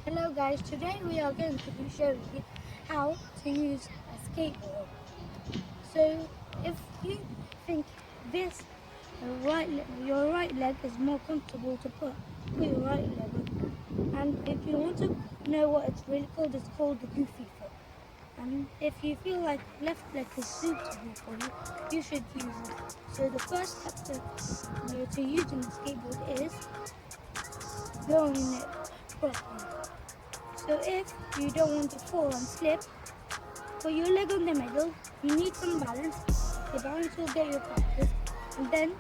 Hello guys, today we are going to be showing you how to use a skateboard. So if you think this your right leg is more comfortable to put your right leg on. And if you want to know what it's called the goofy foot. And if you feel like left leg is suitable for you, you should use it. So the first step to using the skateboard is going it properly. So if you don't want to fall and slip, put your leg on the middle. You need some balance. The balance will get you practice. And then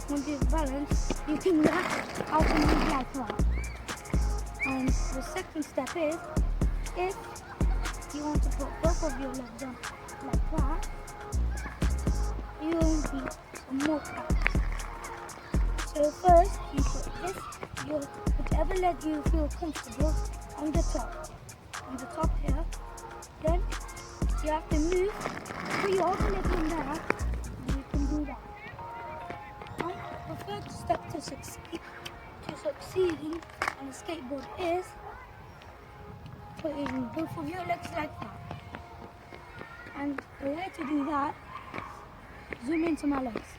once you've balanced, you can learn how to move like that. And the second step is, if you want to put both of your legs on like that, you will need some more practice. So first, you put whichever leg you feel comfortable on the top here. Then you have to move, put your other leg on there, and you can do that. And the third step to succeeding on a skateboard is putting both of your legs like that. And the way to do that, zoom into my legs,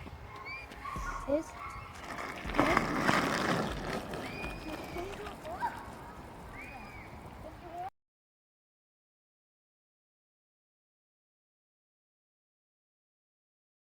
is